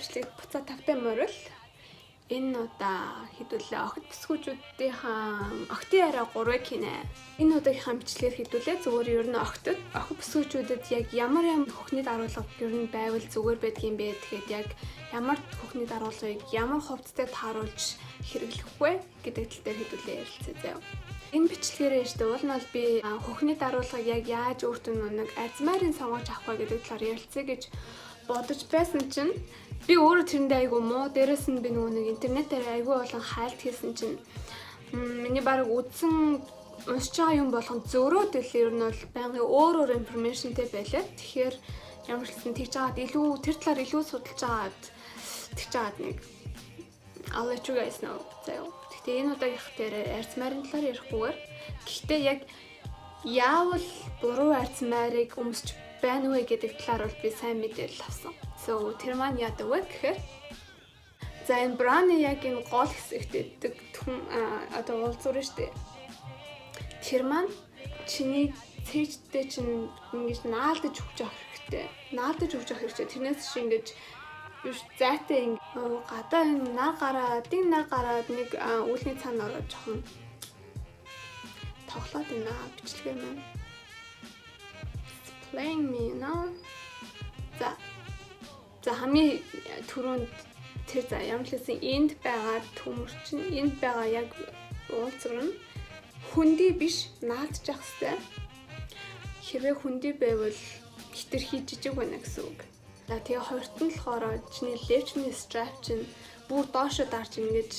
бичлэг буцаа тавтай морил. Энэ удаа хэдүүлээ охид бүсгүүчүүдийнхаа октын арай 3 кинэ. Энэ удаагийнхаа бичлэгээр хэдүүлээ зүгээр ер нь охид бүсгүүчүүдэд яг ямар хөхний даруулга ер нь байвал зүгээр байдгийм бэ. Тэгэхээр яг ямар хөхний даруулгыг ямар хувцастай тааруулж хэрэглэх вэ гэдэг тал дээр хэдүүлээ ярилцъя заяа. Энэ бичлэгээрээ штэ уул нь би хөхний даруулгыг яг яаж өөртөө нэг арзмарын сонгож авах вэ гэдэг талаар ярилцъя гэж бодож байсан чинь би өөрөө тэрэндээ айгу муу. Дээрээс нь би нөгөө нэг интернетээр айгу болон хайлт хийсэн чинь миний баг үзсэн уншиж байгаа юм болгон зөөрөөд л ер нь бол байнгын өөр информашнтэй байлаа. Тэгэхээр ямар ч гэсэн тэгж жагаад илүү тэр талаар илүү судалж жагаад тэгж жагаад нэг I'll let you guys know. Гэхдээ энэ удаагийнх дээр арзмарын талаар ярихгүйгээр гэхдээ яг яавал буруу арзмарыг өмсч байна вэ гэдэг талаар бол би сайн мэдээлэл авсан. So тэр маань яадаг вэ гэхээр за энэ браны яг энэ гол хэсэгт иддэг одоо уулзуурна штэ. Тэр маань чиний цээжтэй чинь ингэж наалдаж өгч явах хэрэгтэй. Наалдаж өгч явах хэрэгтэй. Тэрнээс чи ингэж биш зайтай гадаа энэ нар гараад нэг үүлний цаана ороод жоохон тоглоод байна бичлэгээр маань. Playing me now. За хамгийн түрүүнд тэр за ямар ч хэлсэн энд байгаа төмөрчин энд байгаа яг уулзрын хүндий биш наалдж явах хэрэгтэй. Хэрвээ хүндий байвал хитрхи жижиг байна гэсэн үг. За тэгээ хоёрт нь болохоор чиний левчний strap чинь бүр доошо дарж ингэж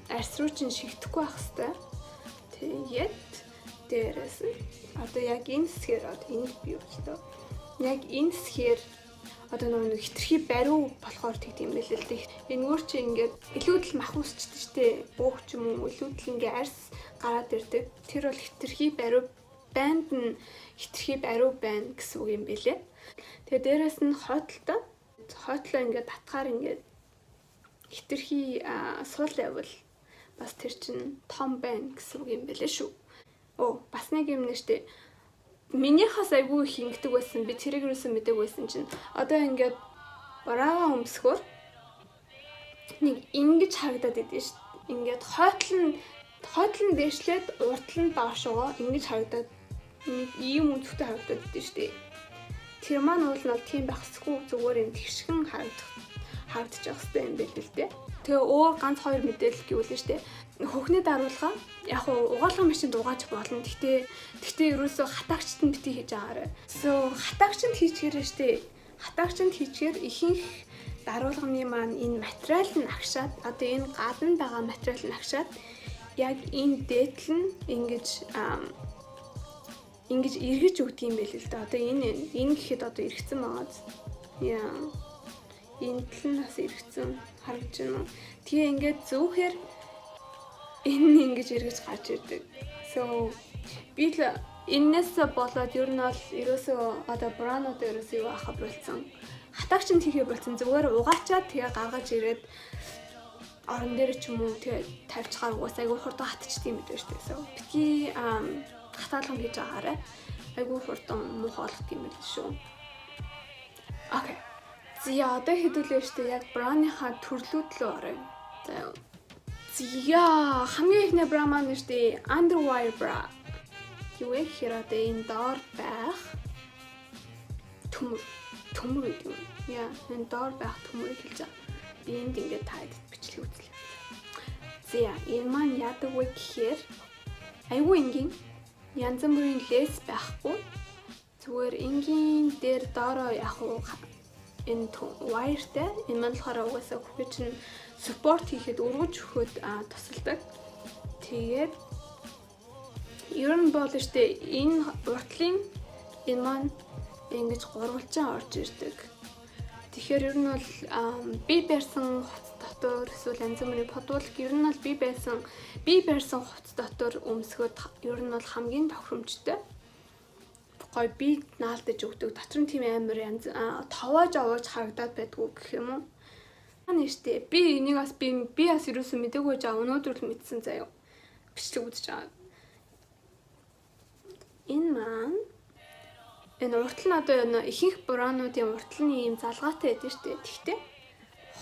арс руу чинь шигдэхгүй байх хэрэгтэй. Тэгээд дээрээс нь одоо яг энэ хэсгээр одоо энд би болтой. Яг энэ хэсгээр одоо нэг хитрхи бариу болохоор тэгдэм байл л дээ. Энэгээр чи ингээд илүүдл махуусчдаг штэ. Бөөх ч юм уу илүүдл ингээ арс гараад ирдэг. Тэр бол хитрхи бариу банд нь хитрхи бариу байна гэсэн үг юм бэлээ. Тэгээ дээрэс нь хойтлоо ингээд татгаар ингээд хитрхи суул байвал бас тэр чин том байна гэсэн үг юм бэлээ шүү. Бас нэг юм нэштэй. Минийхээс айгүй их ингэдэг байсан. Би тэрийг юусэн мэдээг байсан чинь одоо ингээд бараага өмсгөр нэг ингэж харагдаад идэв шүү. Ингээд хойтлон дээшлээд уртл нь доошоо ингэж харагдаад нэг ийм үнэтэй харагдаад идэв шүү. Тэр маань уул нь тийм багсгүй зүгээр юм тэгшгэн харагдаж байгаа хэрэгтэй юм байл л дээ. Тэгээ өөр ганц хоёр мэдээлэл гэвэл шүү. Хөхний даруулга яг угаалгын машинд угааж болно. Гэхдээ ерөөсөө хатаагчд нь бити хийж байгаарай. So хатаагчд хийчихээрэй штэ. Хатаагчд хийчихээр ихэнх даруулганы маань энэ материал нь агшаад одоо энэ гадна байгаа материал нь агшаад яг энэ дээдл нь ингэж эргэж өгдөг юм байл л да. Одоо энэ гэхэд одоо эргэцэн байгаа. Яа. Энэ тал нь бас эргэцэн харагдаж байна. Тэгээ ингээд зүүхээр энэ ингэж эргэж гарч ирдэг. So би л энэс болоод ер нь бол ерөөсөө одоо бранууд ерөөсөө юу ахаа болцсон. Хатаагч нь хийхээ болцсон. Зүгээр угаачаад тэгээ гаргаж ирээд орон дээр ч юм уу тэгээ тавьчихаар угаас айгүй хурдан хатчихдаг юм байдаг шүү дээ. So битгий хатаалган хийж байгаарай. Айгүй хурдан муухай болгох юм байл шүү. Окей. За одоо хэдүүлээ шүү дээ. Яг браныхаа төрлүүд лөө орё. За хамгийн ихний бра маань нэштэй underwire bra. Юу вэ гэхээр одоо энэ доор байх төмөр гэдэг юм. Яа, энэ доор байх төмөрийг хэлж байгаа. Би энд ингээд таад бичлэг үзлээ. За энэ маань яадаг вэ гэхээр айгүй энгийн янз бүрийн лес байхгүй. Зүгээр энгийн дээр доороо яг энэ wireтэй энэ маань болохоор угаасаа хөхөж чинь support хийхэд өргөж өгөхөд тусалдаг. Тэгээд ер нь бол штэ энэ уртлын энэ маань ингэж гурвалжин орж ирдэг. Тэгэхээр ер нь бол би барьсан хувцас дотор эсвэл янз бүрийн подуулг ер нь бол би барьсан хувцас дотор өмсгöd ер нь бол хамгийн тохиромжтой. Гой би наалдаж өгдөг. Дотор нь тийм амар янз товоож харагдаад байдгүй гэх юм уу. Нэштэй би энийг бас би бас юусэн мэдээгүй жаа өнөөдөр л мэдсэн заяа. Бичлэг үзэж байгаа. Энэ маань энэ уртл нь одоо ихэнх браануудын уртл нь ийм залгаатай байдаг шүү дээ. Тэгтээ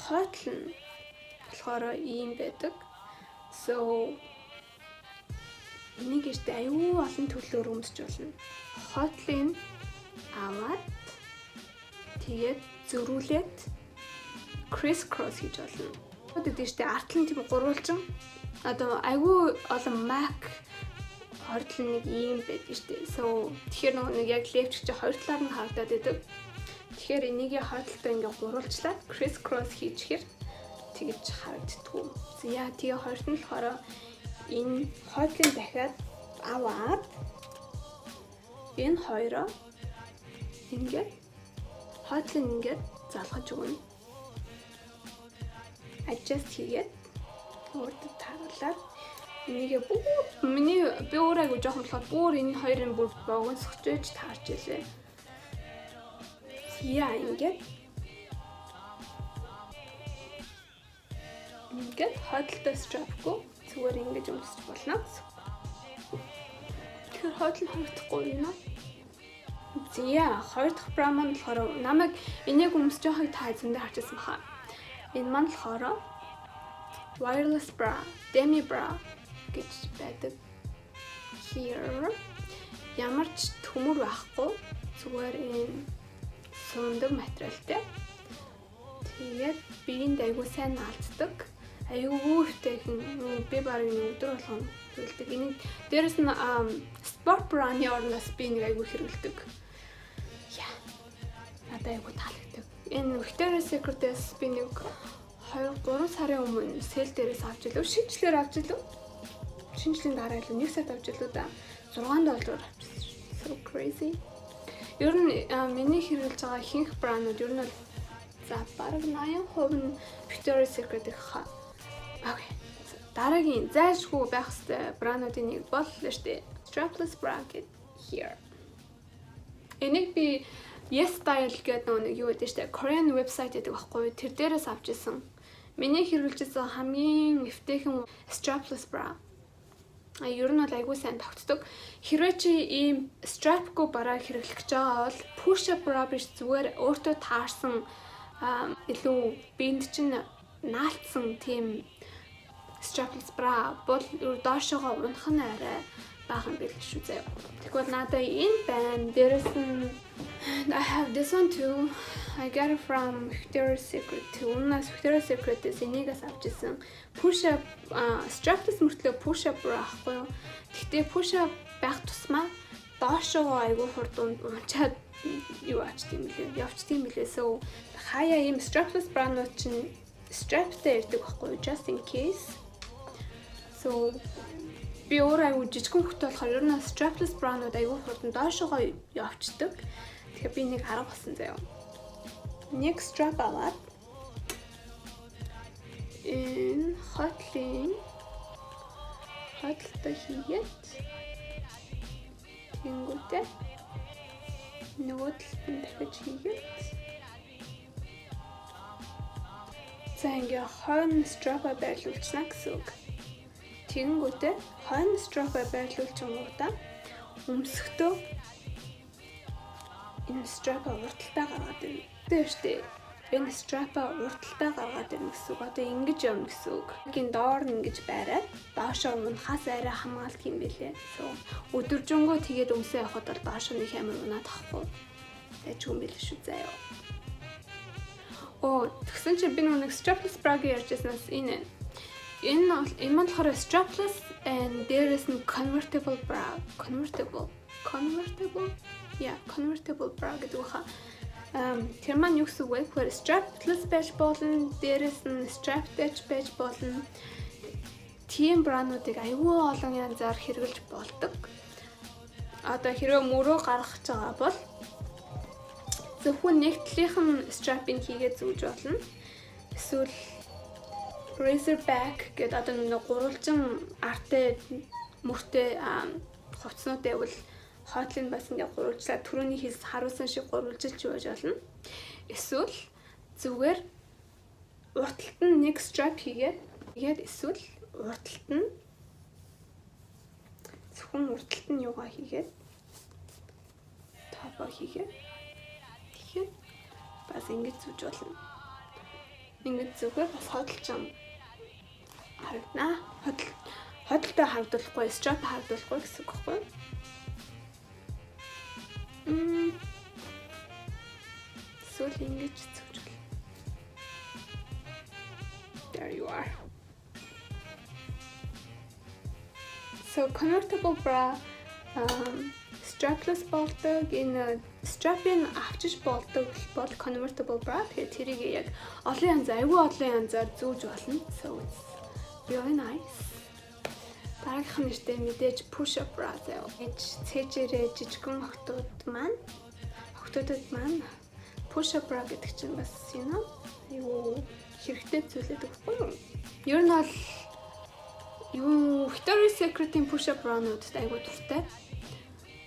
хойдол нь болохоор ийм байдаг. So энийг ихтэй аюу олон төрлөөр өмсөж болно. Хойдлын аваад тэгээд зөрүүлээд criss cross хийж болно. Тэгэхдээ ихтэй артлан тийм гурвалжин одоо аюу олон Mac хойдол нэг ийм байдаг шүү дээ. So тэгэхээр нэг яг левч чи хоёр талаар нь харагдаад байдаг. Тэгэхээр энийг хойдолтой ингээ гурвалжлаад criss cross хийчихэр тэгж харагддгүү. За тэгээ хоёрт нь болохоор энэ хойдлын дахиад аваад энэ хоёроо ингээд хойдлын ингээд залгаж өгнө. Adjust хийгээд өөртөө тааруулаад энийг би өөрөө жоохон болохоор бүр энэ хоёрын бүр богоносгож байж таарч илээ. Яа ингээд хойдолтой strap-гүй зүгээр ингэж өмсөж болно. Тэгэхээр хойдол нь харагдахгүй юм аа. Зя хоёр дахь бра маань болохоор намайг энийг өмсөж байгааг та эзэндээ харчихсан баха. Энэ маань болохоор wireless bra, demi bra гэж байдаг. Here ямар ч төмөр байхгүй зүгээр энэ сундаг материалтай. Тэгээд биеинд айгуу сайн наалддаг. Айгуу ихтэйхэн би барыг өдөр болгоно хэрэглэдэг. Энийг дээрэс нь sport bra-ны орноос би нэг айгуу хэрэглэдэг. Яа. Надад айгуу таалагддаг. Энэ Victoria's Secret-ээс би нэг 2-3 сарын өмнө сэл дээрээс авч илүү. Шинжлэр авч илүү. Шинжлэлийн дараа илүү 1 сард авч илүү да. $6 авчихсан. So crazy. Ер нь миний хэрэглэж байгаа ихэнх бранууд ер нь за бараг 80% нь Victoria's Secret их. Окей. Дараагийн зайлшгүй байх ёстой брануудын нэг бол штэ. Strapless bra get here. Энийг би Yes Style гэдэг нэг юу гэдэг штэ. Korean website гэдэг байхгүй. Тэр дээрээс авч ирсэн. Миний хэрэглэж байгаа хамгийн эвтэйхэн strapless bra. Ер нь бол айгүй сайн тогтдог. Хэрвээ чи ийм strap-гүй бараа хэрэглэж байгаа бол push up bra биш зүгээр өөртөө таарсан илүү бинд чинь наалтсан тийм strapless bra бол доошогоо унах нь арай баахан бил шүү заяа. Тэгвэл надад энэ байна. Дээрээс нь I have this one too. I got it from Victoria's Secret. Унаас Victoria's Secret-ээс энийгээс авч ирсэн. Push up strapless мөртлөө push up bra ахгүй юу? Гэхдээ push up байх тусмаа доошогоо айгүй хурд унчаад юу ачт юм лээ. Явчт юм лээ. So хаяа ийм strapless bra-нууд чинь strapтэй ирдэг байхгүй юу? Just in case. So би өөрөө аюу жижигхэн хөлтэй болохоор ер нь strapless bra-нууд аюу хурдан доошогоо явцдаг. Тэгэхээр би нэг арга болсон заяа. Нэг strap аваад энэ хотлтой хийгээд тэнгүүтээ нөгөө талд нь дахиж хийгээд за ингээ хойно strap-а байрлуулчихна гэсэн үг. Тэнгүүтээ хойно strap-а байрлуулчихгуудаа өмсөхдөө энэ strap-а урталтаа гаргаад ирнэ. Тэгээд штэ энэ strap-а урталтаа гаргаад ирнэ гэсэн үг. Одоо ингэж явна гэсэн үг. Ингийн доор нь ингэж байраад доошоо унахаас арай хамгаалт юм бэлээ. Өдөржингөө тэгээд өмсөө явахад бол доошоо нэг амар унаад ахгүй. Тэжгүй юм бэлээ шүү заяа. Тэгсэн чинь би нэг strapless bra-г ярьжсанаас энэ маань болохоор strapless and дээрээс нь convertible bra. Convertible bra гэдэг баха. Тэр маань юу гэсэн үг вэ? Тэгэхээр strapless байж болно, дээрээс нь strapтэй байж болно. Тийм брануудыг аюул олон янзаар хэрэглэж болдог. Одоо хэрвээ мөрөө гаргах гэж байгаа бол зөвхөн нэг талынх нь strap-ыг хийгээд зүүж болно. Эсвэл razorback гэдэг одоо нэг гурвалжин артай мөртэй хувцснуудтай бол хойтлын бас ингээ гурвалжлаа түрүүний хийс харуулсан шиг гурвалжилж байж болно. Эсвэл зүгээр урталт нь нэг strap хийгээд эсвэл урталт нь зөвхөн урталт нь юугаа хийгээд топоо хийгээд бас ингэж зүүж болно. Ингээд зүгээр бас хөдөлж юм харагдана. Хөдөлтөй харагдуулахгүй, strap харагдуулахгүй гэсэн үг байхгүй юу? Эсвэл ингэж зөвжүүл. There you are. So convertible bra strapless болдог. Энэ strap-ын авчиж болдог бол convertible bra. Тэгэхээр тэрийг яг олон янзаар зүүж болно. So it's really nice. Дараагийнх нь нэртэй мэдээж push up bra заяа. Цээжээрээ жижигхэн охтуудад маань push up bra гэдэг чинь бас юу хэрэгтэй зүйлээд өгөхгүй юу? Ер нь бол Victoria's Secret-ийн push up bra-нуудад айгуу дуртай.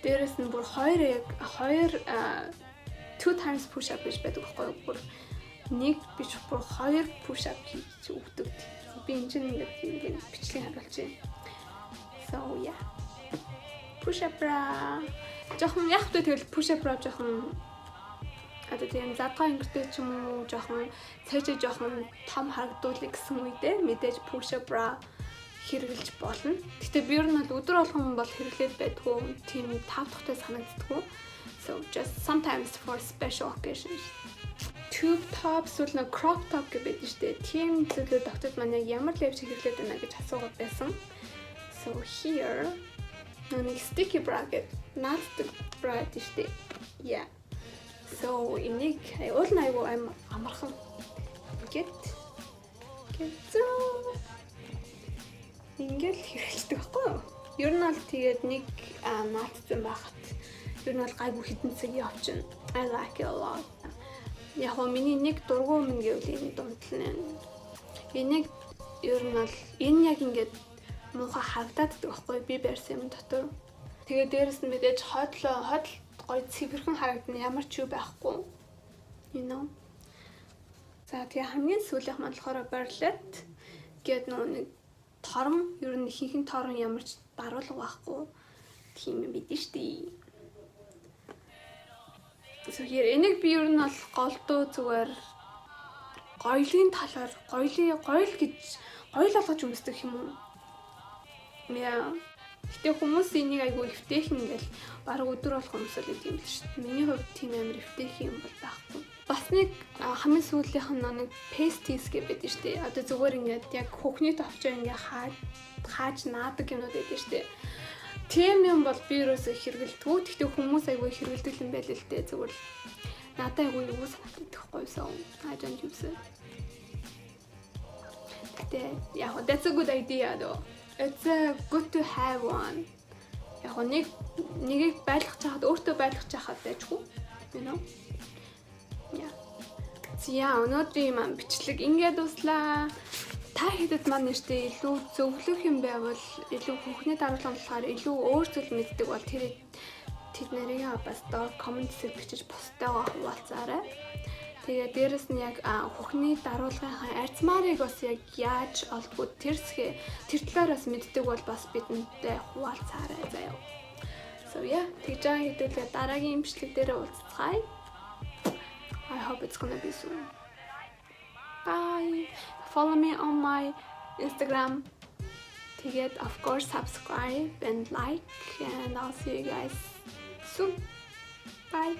Дээрээс нь бүр two times push up гэж байдаг байхгүй юу? Бүр нэг биш бүр 2 push up хийж өгдөг. Би энэ чинь ингээд бичлэг харуулж байна. So yeah. Push up bra. Жохон яг хөтэ тэгэл push up bra жохон тийм задгаа өнгөртэй ч юм уу жохон цаашаа жохон том харагдуулъя гэсэн үедээ мэдээж push up bra хэрэглэж болно. Гэтэ би ер нь бол өдөр болгон бол хэрэглээд байдгүй. Тийм тав дахьтай санагддаггүй. So just sometimes for special occasions. Tube tops бол нэг crop top гэж байдаг шүү дээ. Тийм зүйлүүд доктор маань ямар левч хэрэглээд байна гэж асуугаад байсан. So here нэг sticky bra гэдэг нааддаг bra гэдэг шүү дээ. Yeah. So энийг уул нь айгу амархан ингээд хэрэглэдэг байхгүй юу? Ер нь бол тэгээд нэг наадсан байхад ер нь бол гайгүй хитэн цаг явчихна. I like it a lot. Яг хөө миний нэг дургуй минь гэвэл энэ дундл нэ. Энийг ер нь бол энэ яг ингээд муухай харагдаад байгаа байхгүй би барьсан юм дотор. Тэгээд дээрэс нь мэдээж хойдол гоё цэвэрхэн харагдана ямар ч юу байхгүй. You know. За тэгээ хамгийн сүүлийнх маань болохоор Bartlett гэдэг нэг торон ер нь ихэнх торон ямар ч даруулга байхгүй. Тийм юм бидэн штий. So here энийг би ер нь бол голдуу зүгээр гоёлын талаар гоёл болгож өмсдөг юм уу? Яа. Гэтэ хүмүүс энийг айгүй эвтэйхэн ингээл баг өдөр болгон өмсөөл гэдэг юм л шүү дээ. Миний хувьд тийм амар эвтэйхэн юм бол байхгүй. Бас нэг хамгийн сүүлийнх нь нэг pasties гэдэг байдаг шүү дээ. Одоо зүгээр ингээд яг хөхний товчоо ингээд хааж наадаг юмнууд байдаг шүү дээ. Тийм юм бол би юусоо хэрэгэлдэггүй. Гэхдээ хүмүүс айгүй хэрэгэлдэг юм байл л дээ. Зүгээр надад айгүй юу санагддаг байхгүй юу? I don't use it. Гэтэ яг that's a good idea though. It's good to have one. Яг нэгийг байлгах чахад өөртөө байлгах чахад байжгүй. You know? Yeah. Зя өнөөдрийн маань бичлэг ингээд дуслаа. Та хэдэд маань нэртэй илүү зөвлөх юм байвал илүү хөхний даруулгын болохоор илүү өөр зүйл мэддэг бол тэр нарыг бас доор комментсээр бичиж посттойгоо хуваалцаарай. Тэгээ дээрэс нь яг хөхний даруулгынхаа арцмаарыг бас яг яаж олдгоо тэр талаараас мэддэг бол бас бидэнтэй хуваалцаарай заяа. So yeah, тэгж байгаа хэдүүлээ дараагийн бичлэг дээр уулзцгаая. I hope it's gonna be soon. Bye. Follow me on my Instagram. Тэгээд of course subscribe and like and I'll see you guys soon. Bye.